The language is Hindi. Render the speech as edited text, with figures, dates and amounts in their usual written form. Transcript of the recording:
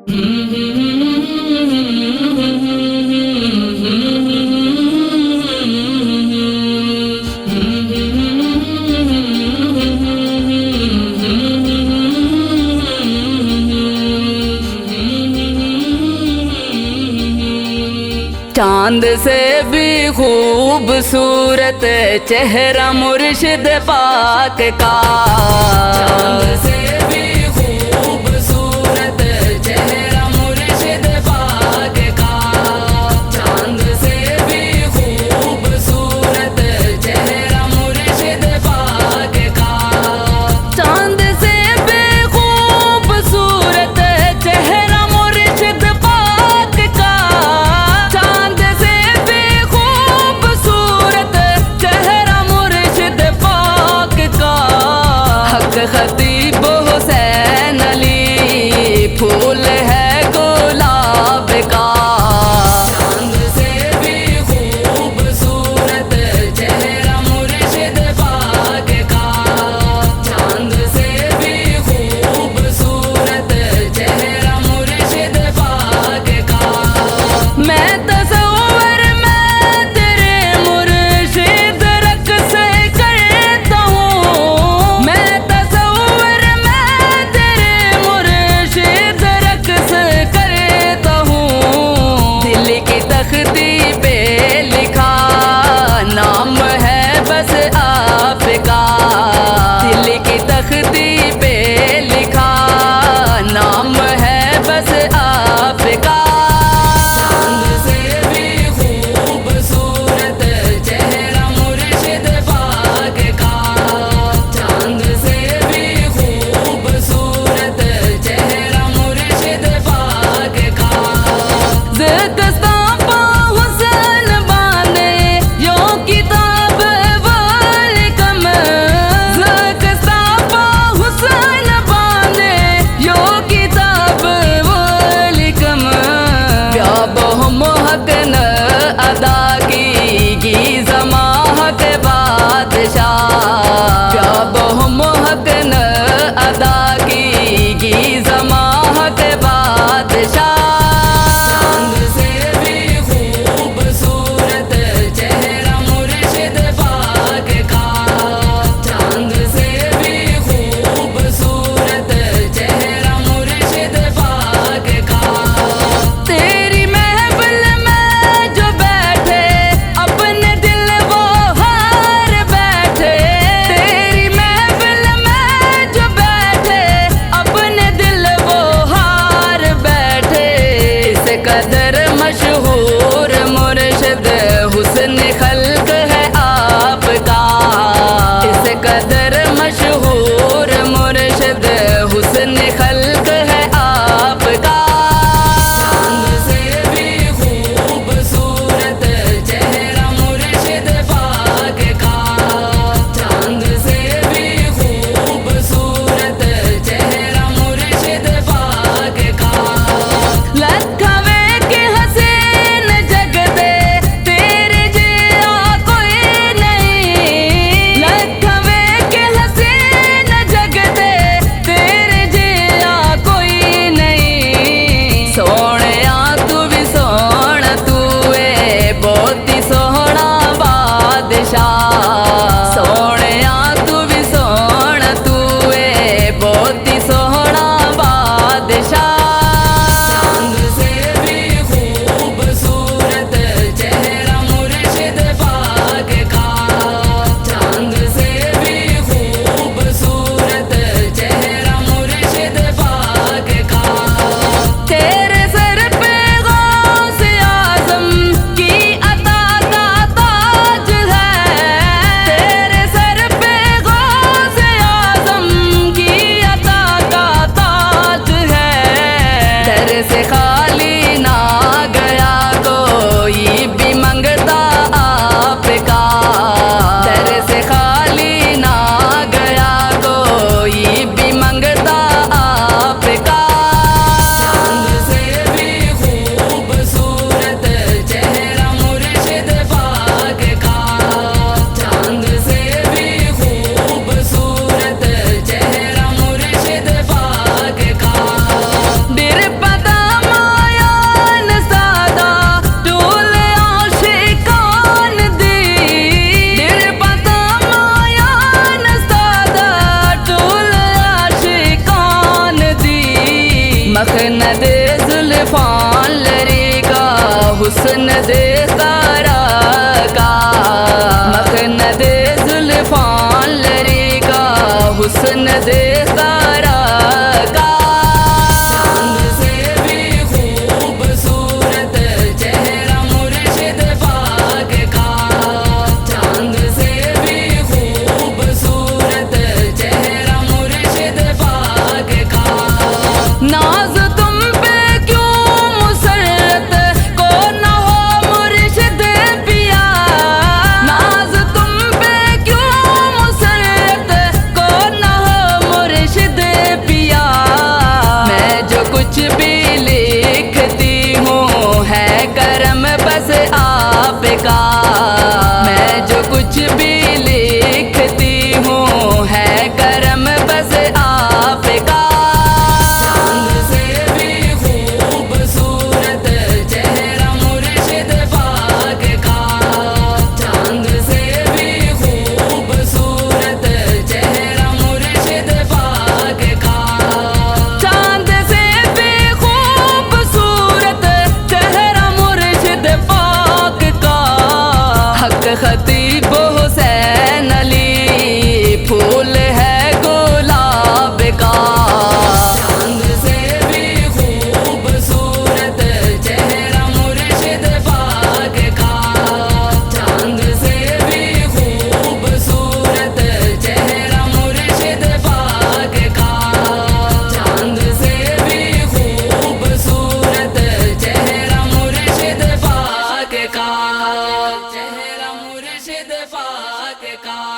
चांद से भी खूबसूरत चेहरा मुर्शिद पाक का। चांद से भी खूबसूरत चेहरा मुर्शिद पाक का। चांद से भी खूबसूरत चेहरा मुर्शिद पाक का। चांद से भी खूबसूरत चेहरा मुर्शिद पाक का। चांद से भी खूबसूरत चेहरा मुर्शिद पाक का। हक खतीब हुसैन अली फूल है गुलाब का। चांद से भी खूबसूरत चेहरा मुर्शिद पाक का। चांद से भी खूबसूरत चेहरा मुर्शिद पाक का। मैं तसव्वुर में तेरे मुर्शिद रक़्स करता हूँ। मैं तसव्वुर में तेरे मुर्शिद रक़्स करता हूँ। दिल की तख्ती पे लिखा नाम है बस आपका। दिल की तख्ती पे लिखा नाम है बस आपका। चांद से भी खूबसूरत चेहरा मुर्शिद पाक का। चांद से भी खूबसूरत चेहरा मुर्शिद पाक का। ज़िक्स्तां पा हुसैन बाने यो किताब वालिकम। ज़िक्स्तां पा हुसैन बाने यो किताब वालिकम। प्याब हम हक न अदा की ज़मा हक बादशाह। प्याब हम हक न अदा की ज़मा हक बादशाह। चांद से भी खूबसूरत चेहरा मुर्शिद पाक का। चांद से भी खूबसूरत चेहरा मुर्शिद पाक का। तेरी महफिल में जो बैठे अपने दिल वो हार बैठे। तेरी महफिल में जो बैठे अपने दिल वो हार बैठे। इस कदर मशहूर मुर्शिद हुस्न खल्क है आपका। इस कदर मशहूर मुर्शिद हुस्न खल्क है आपका। चांद से भी खूबसूरत चेहरा मुर्शिद पाक का। चांद से भी खूबसूरत चेहरा मुर्शिद पाक का। लखवे के हसीन जगदे तेरे जिया कोई नहीं। लखवे के हसीन जगदे तेरे जिया कोई नहीं। सोहणिया तू भी सोहना तू है बहुत ही सोहना बादशाह। सोहणिया तू भी सोहना तू है बहुत ही सोहना बादशाह। चांद से भी खूबसूरत चेहरा मुर्शिद पाक का। चांद से भी खूबसूरत चेहरा मुर्शिद पाक का। तेरे सर पे गौसे आज़म की अता का ताज है। तेरे सर पे गौसे आज़म की अता का ताज है। दर से खाली ना गया कोई भी मंगता आपका। दर से खाली ना गया कोई भी मंगता आपका। चांद से भी खूबसूरत चेहरा मुर्शिद पाक का। चांद से भी खूबसूरत चेहरा मुर्शिद पाक का। दिल पता मखनद जुल्फान लरेगा हुस्न दे सारा का, मखनद जुल्फान लरेगा हुस्न दे सारा का। चांद से भी खूबसूरत चेहरा मुर्शिद पाक का, चांद से भी खूबसूरत चेहरा मुर्शिद पाक का। नाज तुम पे क्यों मुसर्रत को न हो मुर्शिद पिया, नाज तुम पे क्यों मुसर्रत को न हो मुर्शिद पिया। मैं जो कुछ भी लिखती हूँ है करम बस आपका, मैं जो कुछ भी लिखती हूँ है करम बस आपका। चांद से भी खूबसूरत चेहरा मुर्शिद पाक का, चांद से भी खूबसूरत चेहरा मुर्शिद पाक का। चांद से भी खूबसूरत चेहरा मुर्शिद पाक का। हक खतीब हुसैन अली फूल है गुलाब का। चांद से भी खूबसूरत चेहरा मुर्शिद पाक का, चांद से भी खूबसूरत चेहरा मुर्शिद पाक का, चांद से भी खूबसूरत चेहरा मुर्शिद पाक का, चेहरा मुर्शिद पाक का।